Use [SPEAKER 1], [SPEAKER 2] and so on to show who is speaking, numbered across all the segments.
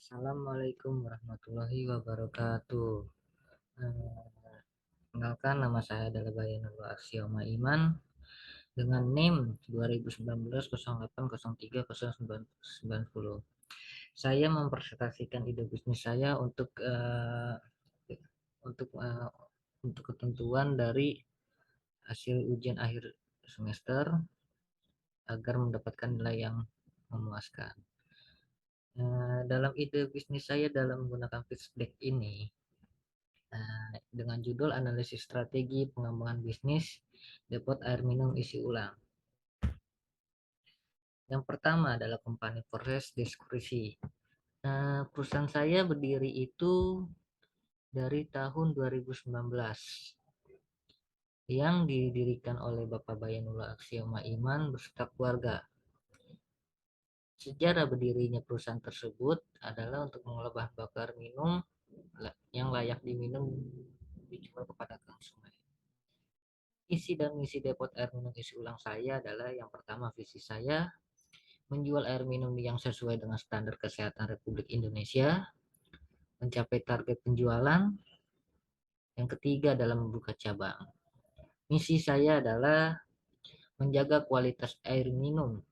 [SPEAKER 1] Assalamualaikum warahmatullahi wabarakatuh. Eh, Kenalkan, nama saya adalah Bayanul Aksioma Iman dengan NIM 2019 08030990. Saya mempresentasikan ide bisnis saya untuk ketentuan dari hasil ujian akhir semester agar mendapatkan nilai yang memuaskan. Dalam ide bisnis saya dalam menggunakan pitch deck ini, dengan judul analisis strategi pengembangan bisnis depot air minum isi ulang. Yang pertama adalah company proses deskripsi. Perusahaan saya berdiri itu dari tahun 2019 yang didirikan oleh Bapak Bayanullah Aksioma Iman beserta keluarga. Sejarah berdirinya perusahaan tersebut adalah untuk mengolah bahan bakar minum yang layak diminum dijual kepada konsumen. Isi dan misi depot air minum isi ulang saya adalah yang pertama, visi saya menjual air minum yang sesuai dengan standar kesehatan Republik Indonesia, mencapai target penjualan. Yang ketiga adalah membuka cabang. Misi saya adalah menjaga kualitas air minum,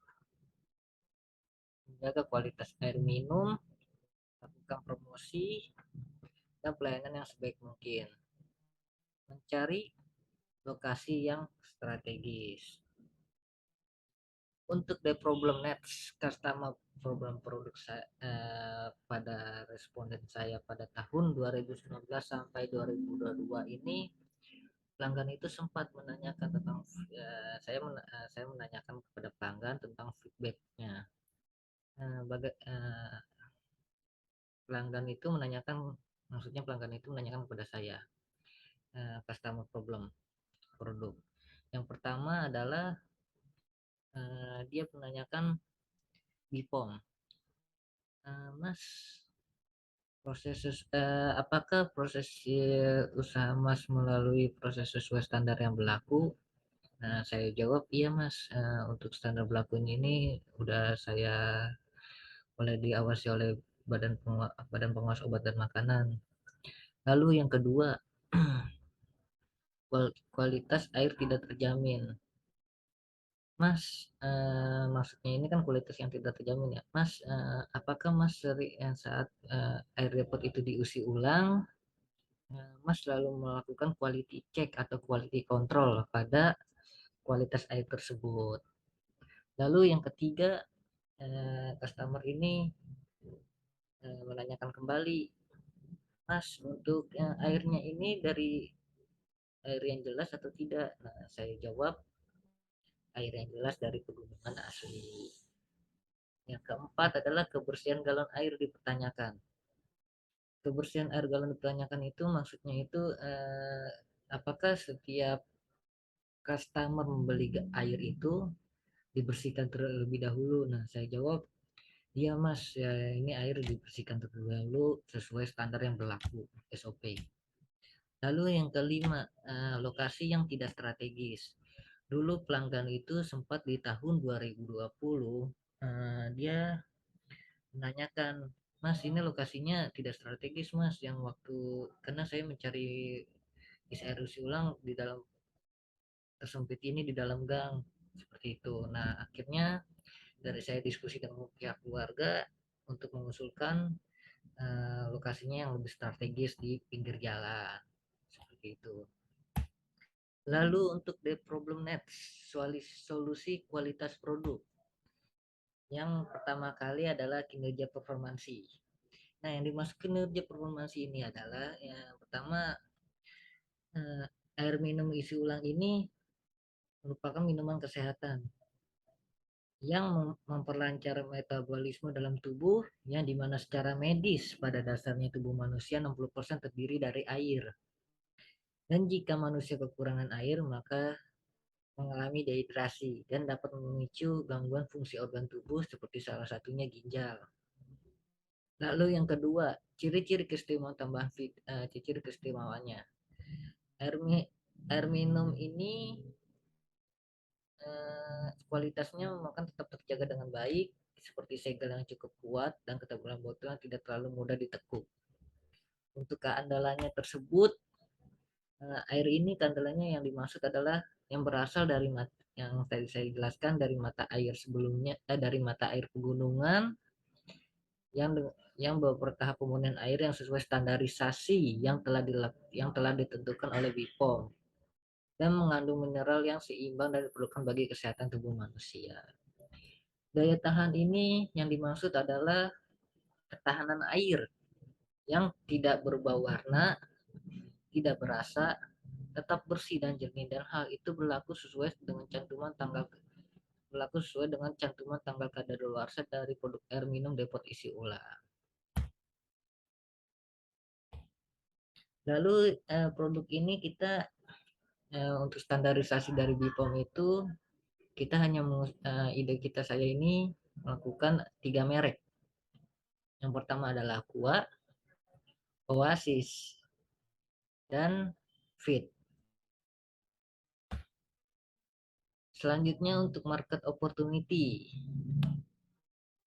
[SPEAKER 1] lakukan promosi dan pelayanan yang sebaik mungkin, mencari lokasi yang strategis. Untuk the problem next customer problem produk saya, pada responden saya pada tahun 2019 sampai 2022 ini, pelanggan itu sempat menanyakan tentang saya menanyakan kepada pelanggan tentang feedbacknya. Pelanggan itu menanyakan Maksudnya pelanggan itu menanyakan kepada saya customer problem produk. Yang pertama adalah dia menanyakan BPOM. Mas, apakah proses usaha Mas melalui proses sesuai standar yang berlaku? Nah, saya jawab, iya Mas, untuk standar berlakunya ini udah saya mulai diawasi oleh Badan Pengawas Obat dan Makanan. Lalu yang kedua, kualitas air tidak terjamin. Mas, maksudnya ini kan kualitas yang tidak terjamin ya. Mas, apakah Mas saat air depot itu diusi ulang, Mas selalu melakukan quality check atau quality control pada kualitas air tersebut? Lalu yang ketiga, customer ini menanyakan kembali, Mas, untuk airnya ini dari air yang jelas atau tidak? Nah, saya jawab, air yang jelas dari pegunungan asli. Yang keempat adalah kebersihan galon air dipertanyakan. Kebersihan air galon dipertanyakan itu maksudnya itu apakah setiap customer membeli air itu dibersihkan terlebih dahulu? Nah, saya jawab, iya Mas, ya, ini air dibersihkan terlebih dahulu sesuai standar yang berlaku, SOP. Lalu yang kelima, lokasi yang tidak strategis. Dulu pelanggan itu sempat di tahun 2020, dia menanyakan, Mas, ini lokasinya tidak strategis Mas, yang waktu karena saya mencari isi air ulang di dalam tersempit ini di dalam gang seperti itu. Nah, akhirnya dari saya diskusi dengan pihak keluarga untuk mengusulkan lokasinya yang lebih strategis di pinggir jalan seperti itu. Lalu untuk the problem net, solusi kualitas produk. Yang pertama kali adalah kinerja performansi. Nah, yang dimaksud kinerja performansi ini adalah yang pertama, air minum isi ulang ini merupakan minuman kesehatan yang memperlancar metabolisme dalam tubuh, yang dimana secara medis pada dasarnya tubuh manusia 60% terdiri dari air. Dan jika manusia kekurangan air, maka mengalami dehidrasi dan dapat memicu gangguan fungsi organ tubuh seperti salah satunya ginjal. Lalu yang kedua, ciri-ciri keistimewaan tambahan ciri keistimewaannya. Air, air minum ini kualitasnya makan tetap terjaga dengan baik, seperti segel yang cukup kuat dan ketebalan botol yang tidak terlalu mudah ditekuk. Untuk keandalannya tersebut, air ini keandalannya yang dimaksud adalah yang berasal dari yang tadi saya jelaskan dari mata air sebelumnya, dari mata air pegunungan yang yang beberapa tahap pemurnian air yang sesuai standarisasi yang telah ditentukan oleh BPOM dan mengandung mineral yang seimbang dan diperlukan bagi kesehatan tubuh manusia. Daya tahan ini yang dimaksud adalah ketahanan air yang tidak berbau warna, tidak berasa, tetap bersih dan jernih, dan hal itu berlaku sesuai dengan cantuman tanggal kadaluarsa dari produk air minum depot isi ulang. Lalu produk ini kita untuk standarisasi dari BPOM itu kita hanya ide kita saya ini melakukan 3 merek. Yang pertama adalah Aqua, Oasis, dan Fit. Selanjutnya untuk market opportunity.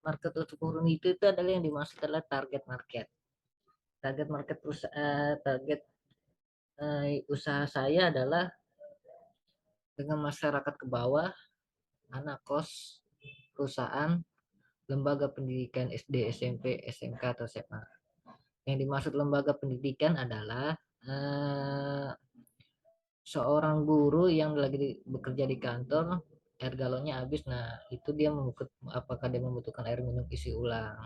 [SPEAKER 1] Market opportunity itu adalah yang dimaksud adalah target market. Target market usaha saya adalah dengan masyarakat ke bawah, anak kos, perusahaan, lembaga pendidikan SD, SMP, SMK atau SMA. Yang dimaksud lembaga pendidikan adalah seorang guru yang lagi bekerja di kantor, air galonnya habis, nah itu dia apakah dia membutuhkan air minum isi ulang.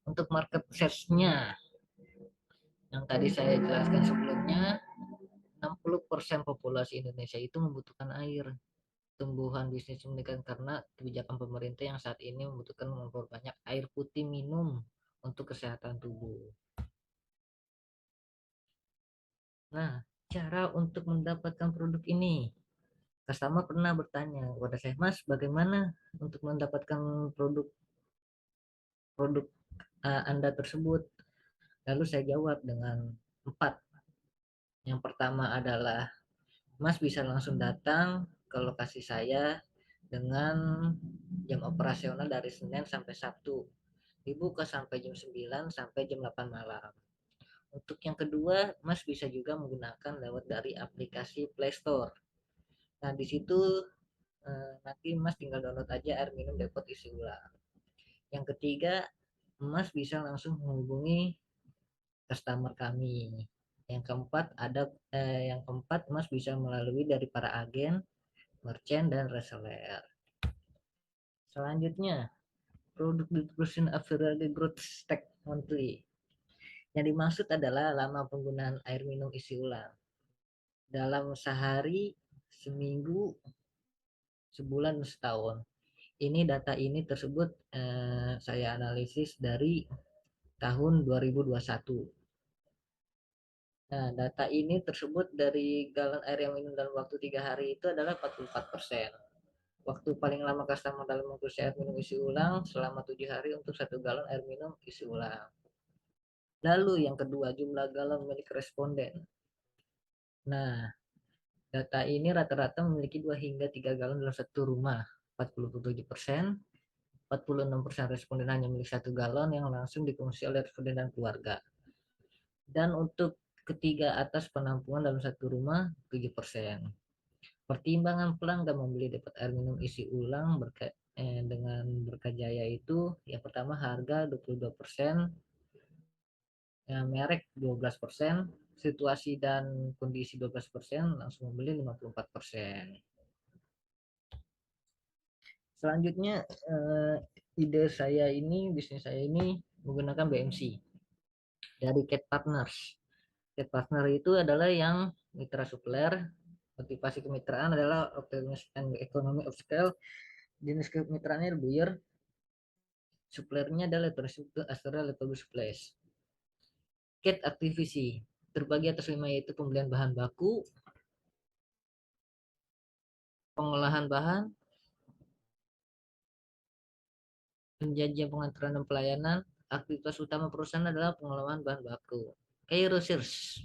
[SPEAKER 1] Untuk market share-nya yang tadi saya jelaskan sebelumnya, 60% populasi Indonesia itu membutuhkan air. Tumbuhan bisnis meningkat karena kebijakan pemerintah yang saat ini membutuhkan memperbanyak air putih minum untuk kesehatan tubuh. Nah, cara untuk mendapatkan produk ini, customer pernah bertanya kepada saya, Mas, bagaimana untuk mendapatkan produk Anda tersebut? Lalu saya jawab dengan 4. Yang pertama adalah Mas bisa langsung datang ke lokasi saya dengan jam operasional dari Senin sampai Sabtu. Dibuka sampai jam 9 sampai jam 8 malam. Untuk yang kedua, Mas bisa juga menggunakan lewat dari aplikasi Play Store. Nah, di situ nanti Mas tinggal download aja air minum depot isi ulang. Yang ketiga, Mas bisa langsung menghubungi customer kami. Yang keempat Mas bisa melalui dari para agen, merchant dan reseller. Selanjutnya, produk distribution average growth stack monthly. Yang dimaksud adalah lama penggunaan air minum isi ulang. Dalam sehari, seminggu, sebulan, setahun. Data ini tersebut saya analisis dari tahun 2021. Nah, data ini tersebut dari galon air yang minum dalam waktu 3 hari itu adalah 44%. Waktu paling lama customer dalam mengkonsumsi air minum isi ulang selama 7 hari untuk 1 galon air minum isi ulang. Lalu yang kedua, jumlah galon milik responden. Nah, data ini rata-rata memiliki 2 hingga 3 galon dalam satu rumah. 47%, 46% responden hanya milik 1 galon yang langsung dikonsumsi oleh responden dan keluarga. Dan untuk ketiga atas penampungan dalam satu rumah 7%. Pertimbangan pelanggan membeli depot air minum isi ulang dengan Berkajaya itu yang pertama harga 22%, merek 12%, situasi dan kondisi 12%, langsung membeli 54%. Selanjutnya bisnis saya ini menggunakan BMC dari Cat Partners. Cat Partner itu adalah yang mitra supplier. Motivasi kemitraan adalah optimism and economy of scale. Jenis kemitraannya buyer. Suppliernya adalah Astra Level Supplies. Cat Activity terbagi atas 5 yaitu pembelian bahan baku, pengolahan bahan, penjajian pengantaran dan pelayanan. Aktivitas utama perusahaan adalah pengolahan bahan baku. Cairo Research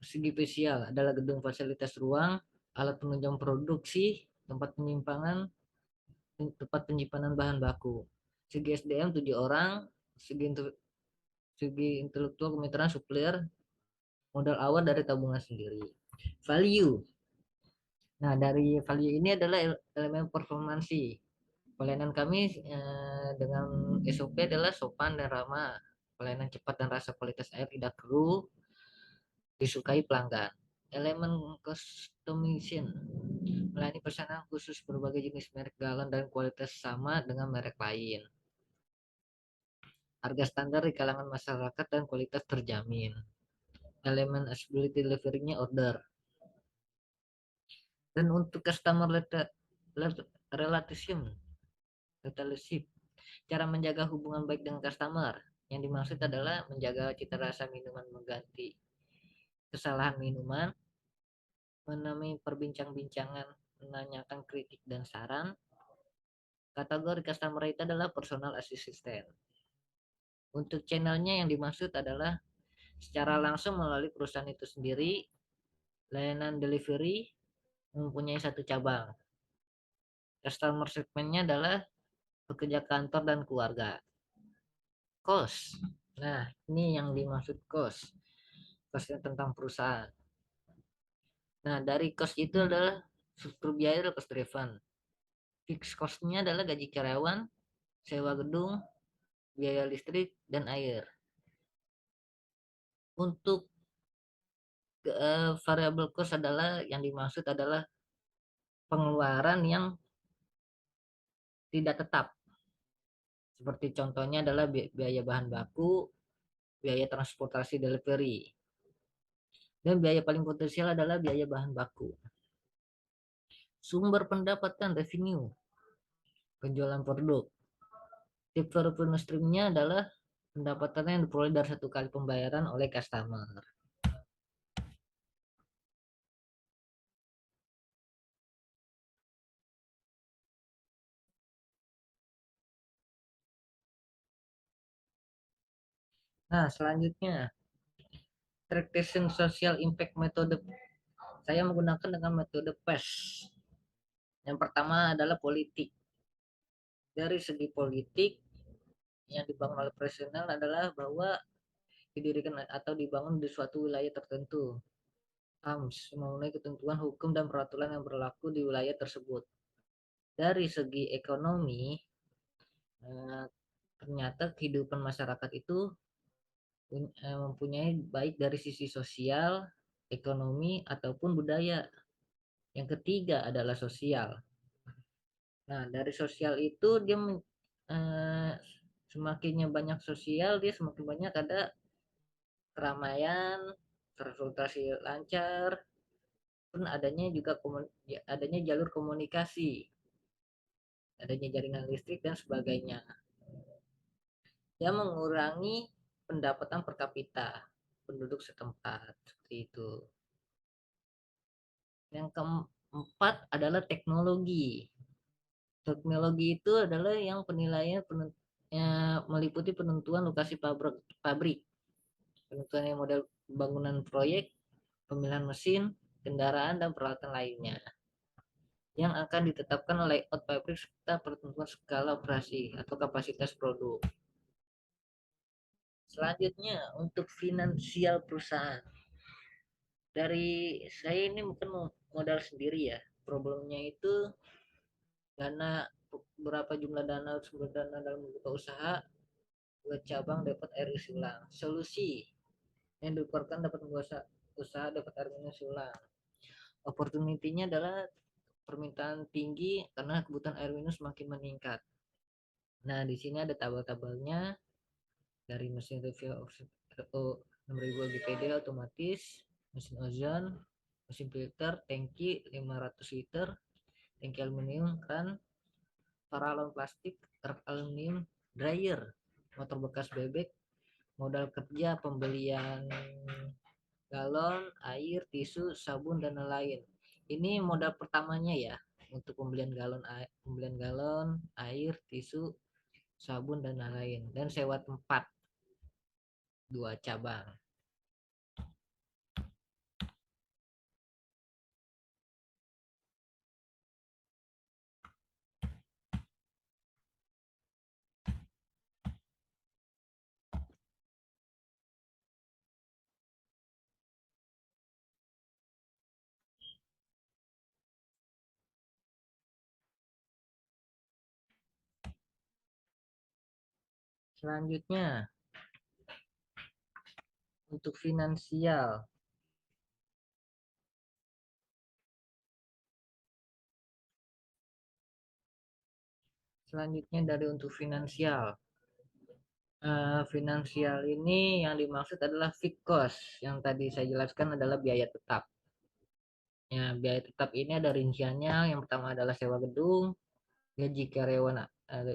[SPEAKER 1] segi spesial adalah gedung fasilitas ruang, alat penunjang produksi, tempat penyimpangan, tempat penyimpanan bahan baku. Segi SDM 7 orang, segi intelektual kemitraan supplier, modal awal dari tabungan sendiri. Value. Nah, dari value ini adalah elemen performansi. Pelayanan kami dengan SOP adalah sopan dan ramah. Pelayanan cepat dan rasa kualitas air tidak keruh, disukai pelanggan. Elemen customization, melayani pesanan khusus berbagai jenis merek galon dan kualitas sama dengan merek lain. Harga standar di kalangan masyarakat dan kualitas terjamin. Elemen accessibility delivery-nya order. Dan untuk customer relationship, cara menjaga hubungan baik dengan customer. Yang dimaksud adalah menjaga cita rasa minuman, mengganti kesalahan minuman, menemui perbincang-bincangan, menanyakan kritik dan saran. Kategori customer itu adalah personal assistant. Untuk channelnya yang dimaksud adalah secara langsung melalui perusahaan itu sendiri, layanan delivery mempunyai satu cabang. Customer segmentnya adalah pekerja kantor dan keluarga. Cost. Nah, ini yang dimaksud cost. Costnya tentang perusahaan. Nah, dari cost itu adalah struktur biaya adalah cost driven. Fix cost-nya adalah gaji karyawan, sewa gedung, biaya listrik, dan air. Untuk variable cost adalah yang dimaksud adalah pengeluaran yang tidak tetap. Seperti contohnya adalah biaya bahan baku, biaya transportasi delivery. Dan biaya paling potensial adalah biaya bahan baku. Sumber pendapatan revenue, penjualan produk. Tipe revenue stream-nya adalah pendapatan yang diperoleh dari satu kali pembayaran oleh customer. Nah, selanjutnya, Traction Social Impact Metode. Saya menggunakan dengan metode PES. Yang pertama adalah politik. Dari segi politik, yang dibangun oleh profesional adalah bahwa didirikan atau dibangun di suatu wilayah tertentu. AMS memenuhi ketentuan hukum dan peraturan yang berlaku di wilayah tersebut. Dari segi ekonomi, ternyata kehidupan masyarakat itu mempunyai baik dari sisi sosial, ekonomi, ataupun budaya. Yang ketiga adalah sosial. Nah, dari sosial itu dia semakinnya banyak sosial, dia semakin banyak ada keramaian, transportasi lancar, pun adanya juga adanya jalur komunikasi, adanya jaringan listrik dan sebagainya. Dia mengurangi pendapatan per kapita penduduk setempat seperti itu. Yang keempat adalah teknologi. Teknologi itu adalah yang penilaian meliputi penentuan lokasi pabrik, penentuan model bangunan proyek, pemilihan mesin, kendaraan, dan peralatan lainnya yang akan ditetapkan oleh layout pabrik serta pertentuan skala operasi atau kapasitas produk. Selanjutnya untuk finansial perusahaan. Dari saya ini mungkin modal sendiri ya. Problemnya itu dana, berapa jumlah dana sumber dana dalam membuka usaha, buat cabang dapat air isi ulang. Solusi yang dikeluarkan dapat membuka usaha dapat air minum ulang. Opportunity-nya adalah permintaan tinggi karena kebutuhan air minum semakin meningkat. Nah, di sini ada tabel-tabelnya dari mesin review 6000 GPD otomatis, mesin ozon, mesin filter, tangki 500 liter, tangki aluminium, kran, paralon plastik, truk aluminium, dryer, motor bekas bebek, modal kerja, pembelian galon, air, tisu, sabun, dan lain-lain. Ini modal pertamanya ya, untuk pembelian galon, air, tisu, sabun, dan lain-lain. Dan sewa tempat 2 cabang. Selanjutnya, untuk finansial. Selanjutnya dari untuk finansial. Finansial ini yang dimaksud adalah fixed cost. Yang tadi saya jelaskan adalah biaya tetap. Ya, biaya tetap ini ada rinciannya. Yang pertama adalah sewa gedung, gaji karyawan,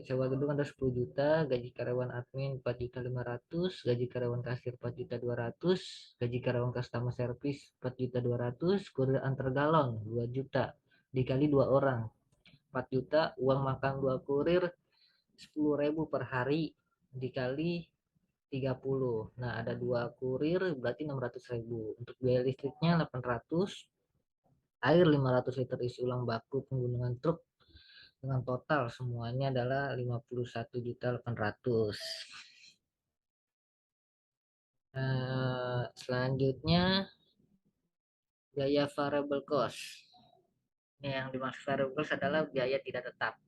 [SPEAKER 1] sewa gedung ada 10 juta, gaji karyawan admin 4.500.000, gaji karyawan kasir 4.200.000, gaji karyawan customer service 4.200.000, kurir antar galon 2 juta dikali 2 orang 4 juta, uang makan 2 kurir 10.000 per hari dikali 30. Nah, ada 2 kurir berarti 600.000. Untuk biaya listriknya 800, air 500 liter isi ulang baku penggunaan truk dengan total semuanya adalah 51.800.000. Selanjutnya biaya variable cost. Yang dimaksud variable cost adalah biaya tidak tetap.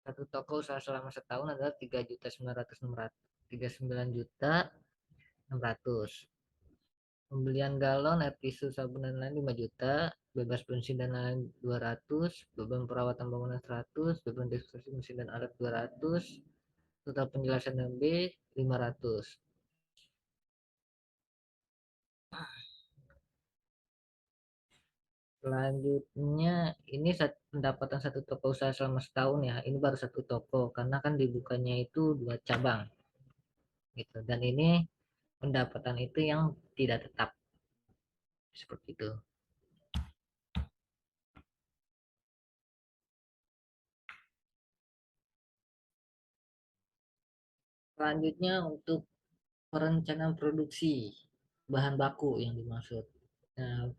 [SPEAKER 1] Satu toko usaha selama setahun adalah 3.900.600. Pembelian galon, air tisu, sabun dan lain 5 juta, bebas bensin dan lain 200, beban perawatan bangunan 100, beban diskusi mesin dan alat 200, total penjelasan dan B 500. Selanjutnya ini pendapatan satu toko usaha selama setahun ya. Ini baru satu toko karena kan dibukanya itu 2 cabang gitu. Dan ini pendapatan itu yang tidak tetap seperti itu. Selanjutnya untuk perencanaan produksi bahan baku yang dimaksud. Nah,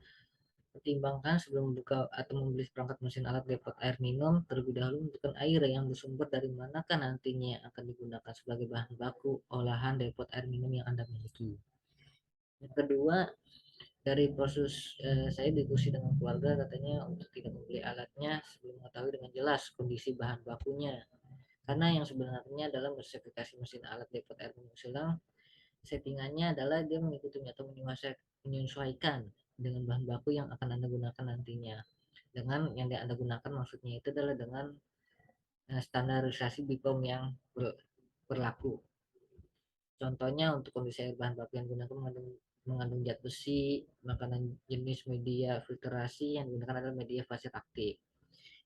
[SPEAKER 1] pertimbangkan sebelum membuka atau membeli perangkat mesin alat depot air minum, terlebih dahulu menentukan air yang bersumber dari manakah nantinya akan digunakan sebagai bahan baku olahan depot air minum yang Anda miliki. Yang kedua, dari proses saya diskusi dengan keluarga katanya untuk tidak membeli alatnya sebelum mengetahui dengan jelas kondisi bahan bakunya. Karena yang sebenarnya adalah sertifikasi mesin alat depot air minum silang, settingannya adalah dia mengikuti atau menyesuaikan dengan bahan baku yang akan Anda gunakan nantinya. Dengan yang Anda gunakan maksudnya itu adalah dengan standarisasi BPOM yang berlaku. Contohnya untuk kondisi air bahan baku yang digunakan mengandung zat besi, makanan jenis media filtrasi yang digunakan adalah media fase aktif.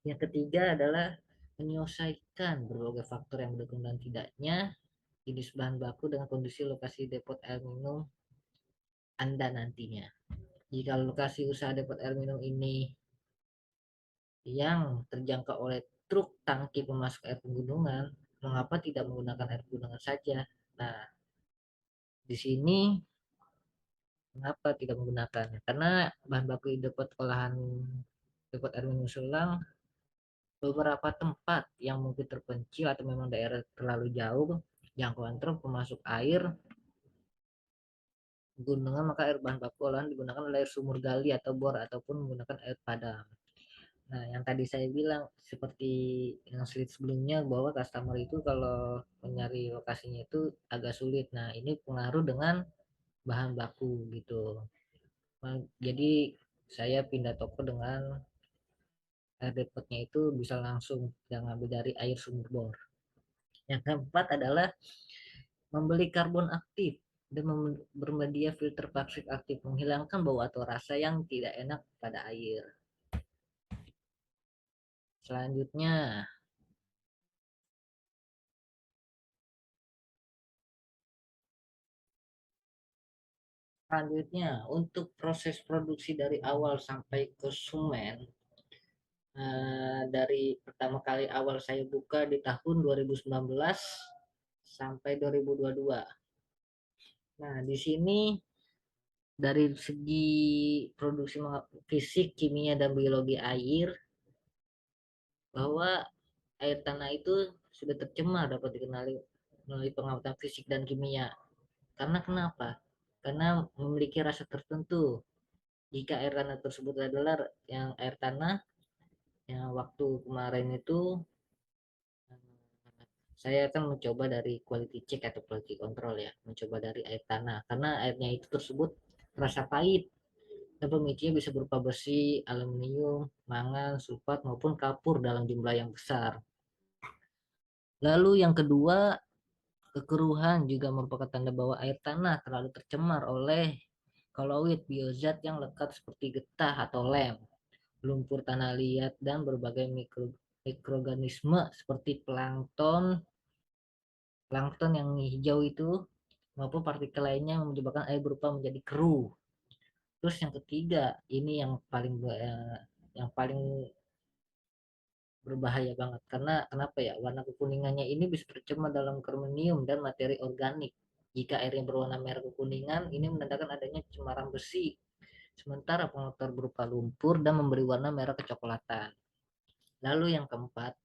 [SPEAKER 1] Yang ketiga adalah menyelesaikan berbagai faktor yang mendukung dan tidaknya jenis bahan baku dengan kondisi lokasi depot air minum Anda nantinya. Jika lokasi usaha depot air minum ini yang terjangkau oleh truk tangki pemasok air pegunungan, mengapa tidak menggunakan air pegunungan saja? Nah, di sini mengapa tidak menggunakannya? Karena bahan baku depot olahan depot air minum Sulang beberapa tempat yang mungkin terpencil atau memang daerah terlalu jauh jangkauan truk pemasok air gunungan, maka air bahan baku olahan digunakan oleh air sumur gali atau bor ataupun menggunakan air padam. Nah, yang tadi saya bilang seperti yang slide sebelumnya bahwa customer itu kalau mencari lokasinya itu agak sulit. Nah, ini pengaruh dengan bahan baku gitu. Nah, jadi saya pindah toko dengan air depotnya itu bisa langsung yang ngambil dari air sumur bor. Yang keempat adalah membeli karbon aktif dan bermedia filter plastik aktif menghilangkan bau atau rasa yang tidak enak pada air. Selanjutnya, untuk proses produksi dari awal sampai konsumen, dari pertama kali awal saya buka di tahun 2019 sampai 2022. Nah, di sini dari segi produksi fisik, kimia, dan biologi air, bahwa air tanah itu sudah tercemar dapat dikenali melalui pengamatan fisik dan kimia. Karena kenapa? Karena memiliki rasa tertentu. Jika air tanah tersebut adalah yang air tanah yang waktu kemarin itu saya akan mencoba dari quality check atau quality control ya, mencoba dari air tanah karena airnya itu tersebut terasa pahit dan pemicinya bisa berupa besi, aluminium, mangan, sulfat maupun kapur dalam jumlah yang besar. Lalu yang kedua, kekeruhan juga merupakan tanda bahwa air tanah terlalu tercemar oleh koloid biozat yang lekat seperti getah atau lem, lumpur tanah liat, dan berbagai mikroorganisme seperti plankton, plankton yang hijau itu maupun partikel lainnya yang menyebabkan air berupa menjadi keruh. Terus yang ketiga, ini yang paling berbahaya banget karena kenapa ya? Warna kekuningannya ini bisa tercemar dalam karminium dan materi organik. Jika airnya berwarna merah kekuningan, ini menandakan adanya cemaran besi. Sementara pengotor berupa lumpur dan memberi warna merah kecoklatan. Lalu yang keempat,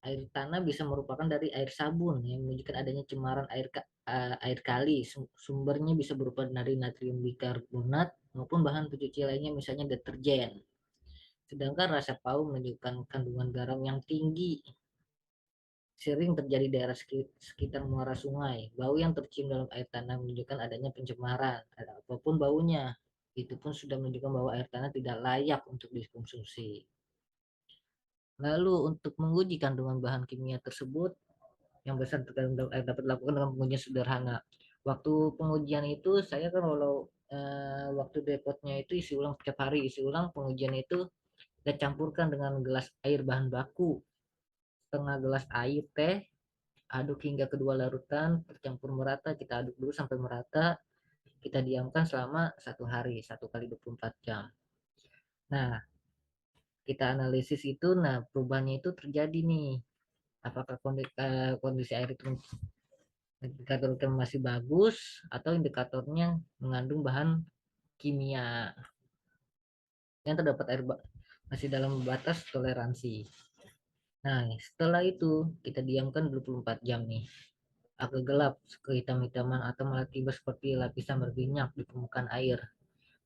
[SPEAKER 1] air tanah bisa merupakan dari air sabun yang menunjukkan adanya cemaran air kali. Sumbernya bisa berupa dari natrium bikarbonat maupun bahan pencuci lainnya misalnya deterjen. Sedangkan rasa pauk menunjukkan kandungan garam yang tinggi. Sering terjadi di daerah sekitar muara sungai. Bau yang tercium dalam air tanah menunjukkan adanya pencemaran. Apapun baunya, itu pun sudah menunjukkan bahwa air tanah tidak layak untuk dikonsumsi. Lalu untuk menguji kandungan bahan kimia tersebut, yang besar terkandung dalam air dapat dilakukan dengan pengujian sederhana. Waktu pengujian itu saya kan walau waktu depotnya itu isi ulang setiap hari, isi ulang pengujian itu kita campurkan dengan gelas air bahan baku, setengah gelas air teh, aduk hingga kedua larutan tercampur merata, kita aduk dulu sampai merata, kita diamkan selama 1 hari, 1 kali 24 jam. Nah, kita analisis itu, nah perubahannya itu terjadi nih. Apakah kondisi air itu indikatornya masih bagus atau indikatornya mengandung bahan kimia yang terdapat air masih dalam batas toleransi. Nah, setelah itu kita diamkan 24 jam nih. Agak gelap, kehitam-hitaman atau malah tiba seperti lapisan berminyak di permukaan air.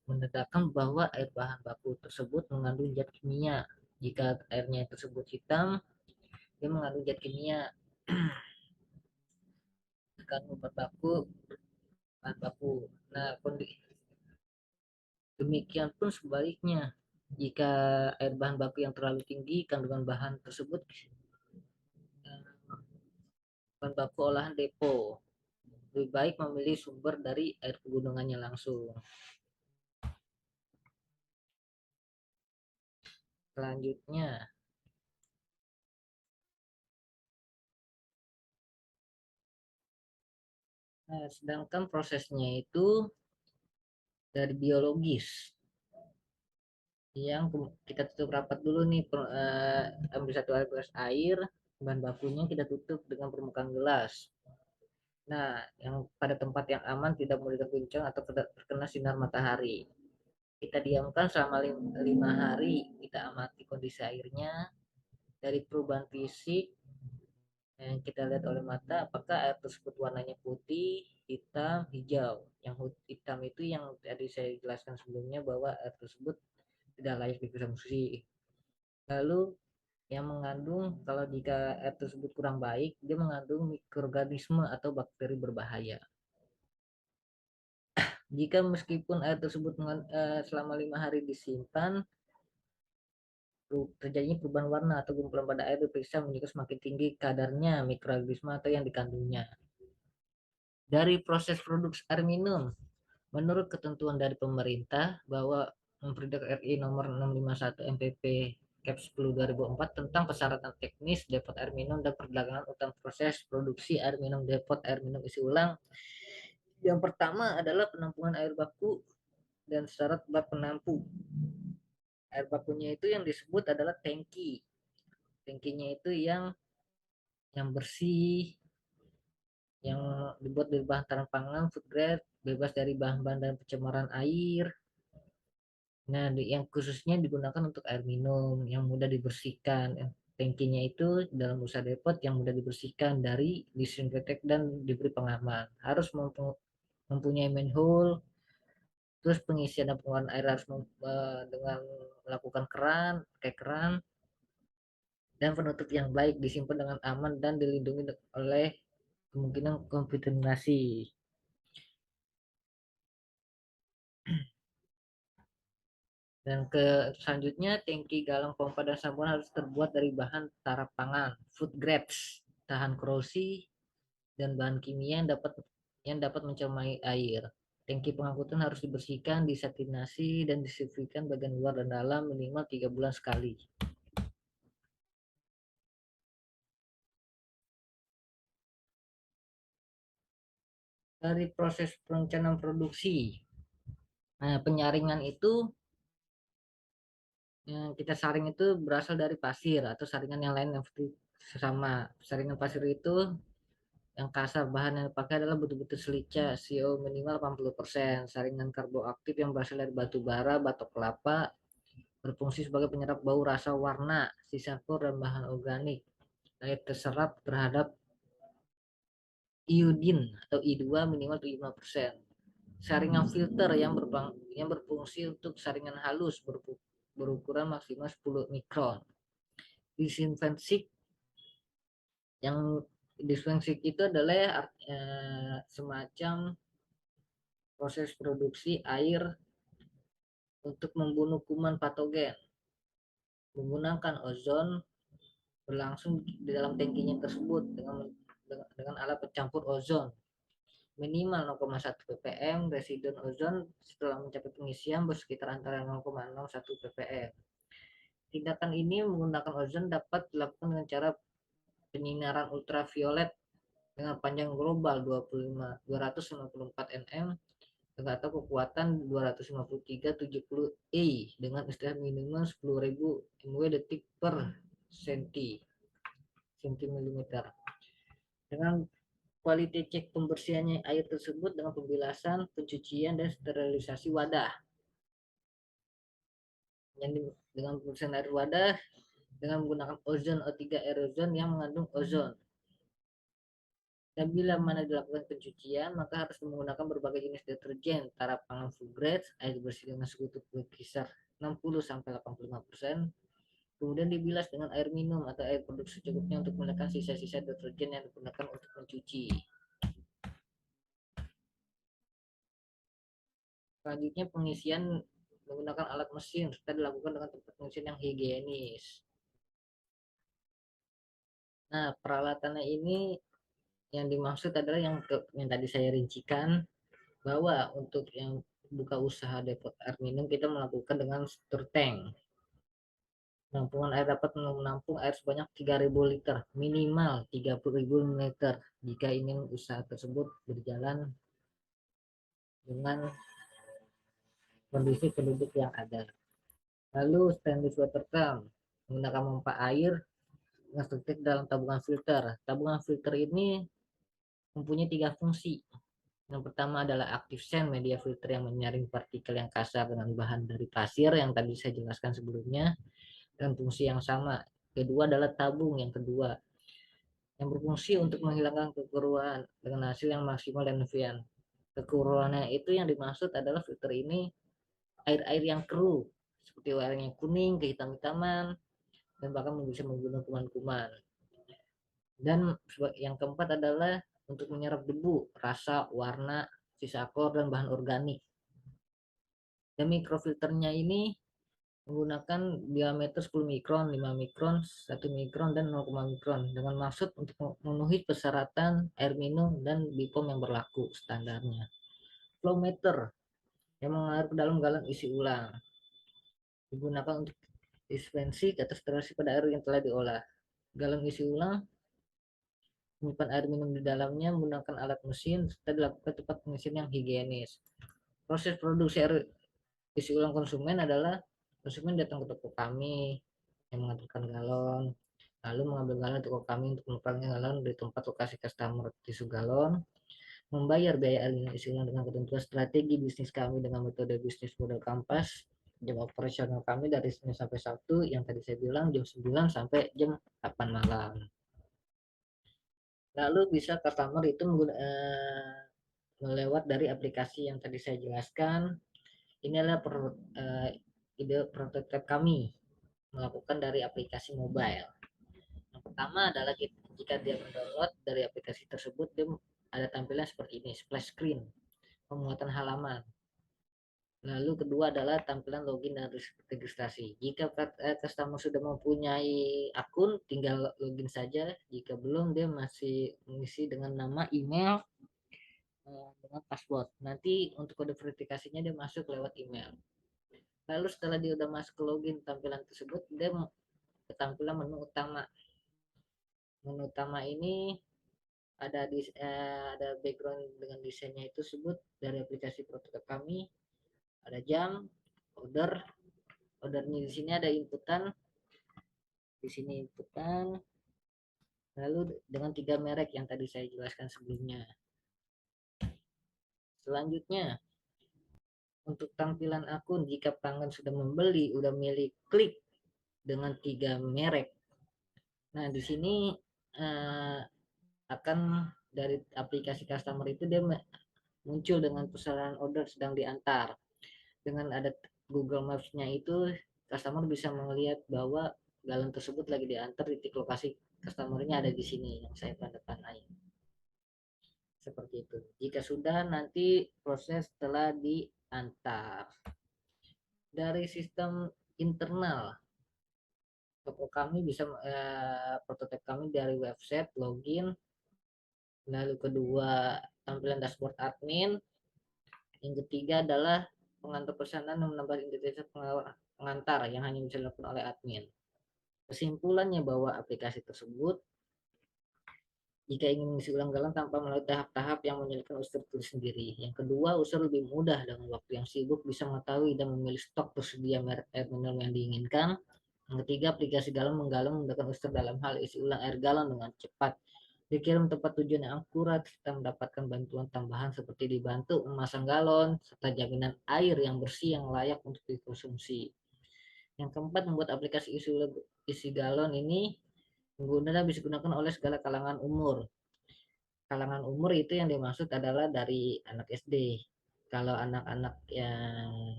[SPEAKER 1] Menandakan bahwa air bahan baku tersebut mengandung zat kimia. Jika airnya tersebut hitam, dia mengandung zat kimia. Kandungan bahan baku. Nah, demikian pun sebaliknya. Jika air bahan baku yang terlalu tinggi, kandungan bahan tersebut bahan baku olahan depo. Lebih baik memilih sumber dari air pegunungannya langsung. Selanjutnya, nah, sedangkan prosesnya itu dari biologis yang kita tutup rapat dulu nih, ambil satu gelas air, bahan bakunya kita tutup dengan permukaan gelas. Nah, yang pada tempat yang aman tidak boleh terguncang atau terkena sinar matahari. Kita diamkan selama 5 hari, kita amati kondisi airnya dari perubahan fisik yang kita lihat oleh mata, apakah air tersebut warnanya putih, hitam, hijau. Yang hitam itu yang tadi saya jelaskan sebelumnya bahwa air tersebut tidak layak dikonsumsi. Lalu yang mengandung, kalau jika air tersebut kurang baik, dia mengandung mikroorganisme atau bakteri berbahaya. Jika meskipun air tersebut selama 5 hari disimpan, terjadinya perubahan warna atau gumpulan pada air diperiksa menunjukkan semakin tinggi kadarnya mikroorganisme atau yang dikandungnya. Dari proses produksi air minum, menurut ketentuan dari pemerintah bahwa Mempredek RI nomor 651 MPP Cap 10 2004 tentang persyaratan teknis depot air minum dan perdagangan utang proses produksi air minum depot air minum isi ulang. Yang pertama adalah penampungan air baku dan syarat bak penampung. Air bakunya itu yang disebut adalah tangki. Tangkinya itu yang bersih, yang dibuat dari bahan tahan pangan, food grade, bebas dari bahan-bahan dan pencemaran air. Nah, yang khususnya digunakan untuk air minum yang mudah dibersihkan. Tangkinya itu dalam usaha depot yang mudah dibersihkan dari disinfektan dan diberi pengaman. Harus mempunyai manhole, terus pengisian dan pengeluaran air harus dengan melakukan keran, pakai keran, dan penutup yang baik, disimpan dengan aman dan dilindungi oleh kemungkinan kontaminasi. Dan selanjutnya, tangki, galon, pompa, dan saluran harus terbuat dari bahan taraf pangan, food grades, tahan korosi, dan bahan kimia yang dapat mencemari air. Tangki pengangkutan harus dibersihkan, disatinasi, dan disinfektan bagian luar dan dalam minimal 3 bulan sekali. Dari proses perencanaan produksi, nah, penyaringan itu yang kita saring itu berasal dari pasir atau saringan yang lain yang sama. Saringan pasir itu yang kasar, bahan yang dipakai adalah betul-betul silica, CO minimal 80%. Saringan karboaktif yang berasal dari batu bara, batok kelapa, berfungsi sebagai penyerap bau, rasa, warna, sisa kur, dan bahan organik. Air terserap terhadap iodin atau I2 minimal 75%. Saringan filter yang berfungsi untuk saringan halus berukuran maksimal 10 mikron. Disinfeksi yang disinfeksi itu adalah semacam proses produksi air untuk membunuh kuman patogen menggunakan ozon berlangsung di dalam tangkinya tersebut dengan alat pencampur ozon minimal 0,1 ppm. Residen ozon setelah mencapai pengisian bersekitar antara 0,01 ppm. Tindakan ini menggunakan ozon dapat dilakukan dengan cara penyinaran ultraviolet dengan panjang global 254 nm atau kekuatan 253/70 E dengan istilah minimal 10.000 mW detik per cm. Dengan quality check pembersihannya air tersebut dengan pembilasan, pencucian, dan sterilisasi wadah. Dengan pembersihan air wadah dengan menggunakan ozon O3 aerozon yang mengandung ozon. Dan bila mana dilakukan pencucian, maka harus menggunakan berbagai jenis deterjen, taraf pangan food grade, air bersih dengan sekutu berkisar 60-85%, kemudian dibilas dengan air minum atau air produk secukupnya untuk menekan sisa-sisa deterjen yang digunakan untuk mencuci. Selanjutnya, pengisian menggunakan alat mesin serta dilakukan dengan tempat pengisian yang higienis. Nah, peralatannya ini yang dimaksud adalah yang tadi saya rincikan, bahwa untuk yang buka usaha depot air minum kita melakukan dengan stir tank. Penampungan air dapat menampung air sebanyak 3.000 liter, minimal 30.000 liter jika ingin usaha tersebut berjalan dengan kondisi penduduk yang ada. Lalu stainless water drum menggunakan pompa air yang terdetek dalam tabungan filter. Tabungan filter ini mempunyai 3 fungsi. Yang pertama adalah active sand, media filter yang menyaring partikel yang kasar dengan bahan dari pasir yang tadi saya jelaskan sebelumnya, dan fungsi yang sama. Kedua adalah tabung yang kedua, yang berfungsi untuk menghilangkan kekeruan dengan hasil yang maksimal dan efisien. Kekeruannya itu yang dimaksud adalah filter ini air-air yang keruh, seperti air yang kuning, kehitam-hitaman, dan bahkan bisa membunuh kuman-kuman. Dan yang keempat adalah untuk menyerap debu, rasa, warna, sisa klor, dan bahan organik. Dan mikrofilternya ini menggunakan diameter 10 mikron, 5 mikron, 1 mikron, dan 0, mikron dengan maksud untuk memenuhi persyaratan air minum dan BPOM yang berlaku standarnya. Flow meter yang mengalir ke dalam galon isi ulang digunakan untuk dispensi atau sterilisasi pada air yang telah diolah. Galon isi ulang menyimpan air minum di dalamnya menggunakan alat mesin serta dilakukan tempat pengisian yang higienis. Proses produksi air isi ulang konsumen adalah konsumen datang ke toko kami yang mengantarkan galon, lalu mengambil galon toko kami untuk menukarnya galon di tempat lokasi customer tisu galon, membayar biaya air isi ulang dengan ketentuan strategi bisnis kami dengan metode bisnis model kampas. Jam operasional kami dari Senin sampai Sabtu yang tadi saya bilang jam 9 sampai jam 8 malam. Lalu bisa customer itu melewat dari aplikasi yang tadi saya jelaskan. Ini adalah ide prototipe kami melakukan dari aplikasi mobile. pertama adalah jika dia mendownload dari aplikasi tersebut, dia ada tampilan seperti ini, splash screen, pemuatan halaman. Lalu kedua adalah tampilan login dan registrasi. Jika customer sudah mempunyai akun, tinggal login saja. Jika belum, dia masih mengisi dengan nama, email, dengan password. Nanti untuk kode verifikasinya dia masuk lewat email. Lalu setelah dia udah masuk ke login tampilan tersebut, dia ke tampilan menu utama. Menu utama ini ada background dengan desainnya itu sebut dari aplikasi prototipe kami, ada jam, order. Ordernya di sini ada inputan, di sini inputan, lalu dengan 3 merek yang tadi saya jelaskan sebelumnya. Selanjutnya, untuk tampilan akun, jika pelanggan sudah membeli, udah milih klik dengan 3 merek. Nah, di sini akan dari aplikasi customer itu dia muncul dengan pesanan order sedang diantar. Dengan ada Google Maps-nya itu, customer bisa melihat bahwa galon tersebut lagi diantar, titik lokasi customernya ada di sini yang saya tanda tangan. Seperti itu. Jika sudah, nanti proses telah diantar. Dari sistem internal, toko kami bisa prototipe kami dari website, login, lalu kedua tampilan dashboard admin, yang ketiga adalah pengantar pesanan yang menambah identitas pengantar yang hanya bisa dilakukan oleh admin. Kesimpulannya bahwa aplikasi tersebut, jika ingin mengisi ulang galon tanpa melalui tahap-tahap yang menyulitkan user itu sendiri. Yang kedua, user lebih mudah dengan waktu yang sibuk bisa mengetahui dan memilih stok tersedia merek air mineral yang diinginkan. Yang ketiga, aplikasi galon menggalon memudahkan user dalam hal isi ulang air galon dengan cepat, dikirim tempat tujuan yang akurat, serta mendapatkan bantuan tambahan seperti dibantu memasang galon, serta jaminan air yang bersih yang layak untuk dikonsumsi. Yang keempat, membuat aplikasi isi galon ini menggunakan bisa digunakan oleh segala kalangan umur. Kalangan umur itu yang dimaksud adalah dari anak SD. Kalau anak-anak yang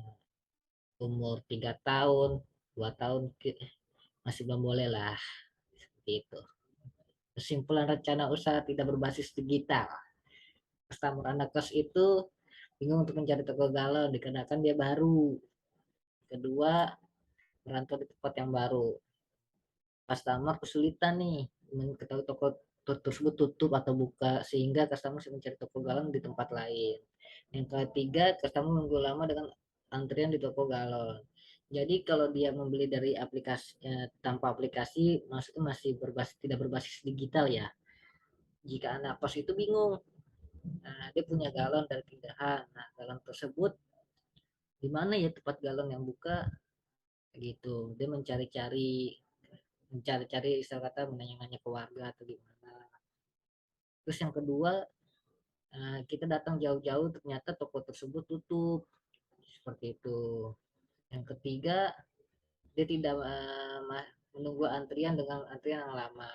[SPEAKER 1] umur 3 tahun, 2 tahun masih belum boleh lah. Seperti itu. Kesimpulan rencana usaha tidak berbasis digital. Customer anak kos itu bingung untuk mencari toko galon dikarenakan dia baru. Kedua, merantau di tempat yang baru. Customer kesulitan nih mengetahui toko tersebut tutup atau buka, sehingga customer bisa mencari toko galon di tempat lain. Yang ketiga, customer menunggu lama dengan antrian di toko galon. Jadi kalau dia membeli dari aplikasi tanpa aplikasi, maksudnya masih tidak berbasis digital ya. Jika anak kos itu bingung, nah, dia punya galon dari pindahan, nah galon tersebut di mana ya tempat galon yang buka, gitu. Dia mencari-cari istilah kata menanya-nanya ke warga atau gimana. Terus yang kedua, kita datang jauh-jauh ternyata toko tersebut tutup, seperti itu. Yang ketiga, dia tidak menunggu antrian dengan antrian yang lama,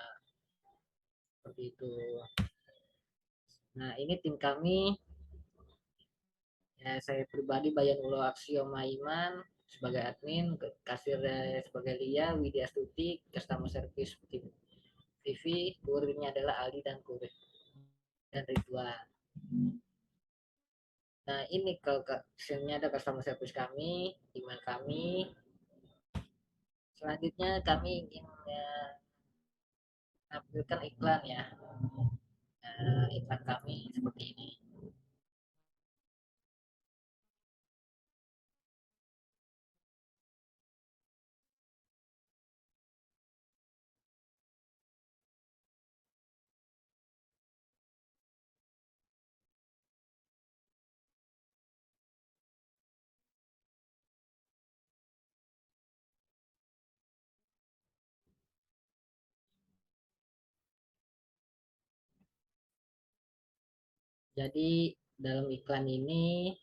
[SPEAKER 1] seperti itu. Nah, ini tim kami, ya, saya pribadi Bayan Ulo Aksio Maiman sebagai admin, kasir sebagai Lia, Widya Stuti, customer service TV, kurirnya adalah Ali dan kurir dan Ridwan. Nah, ini kalau sini ada customer service kami, email kami. Selanjutnya kami ingin menampilkan iklan ya. Iklan kami seperti ini. Jadi dalam iklan ini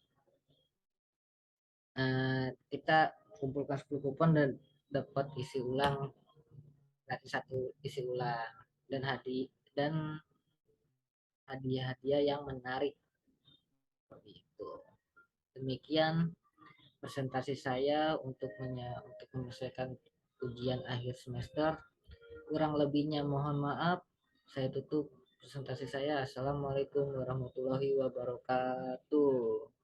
[SPEAKER 1] kita kumpulkan 10 kupon dan dapat isi ulang, gratis satu isi ulang, dan dan hadiah-hadiah yang menarik, seperti itu. Demikian presentasi saya untuk menyelesaikan ujian akhir semester. Kurang lebihnya mohon maaf. Saya tutup presentasi saya. Assalamualaikum warahmatullahi wabarakatuh.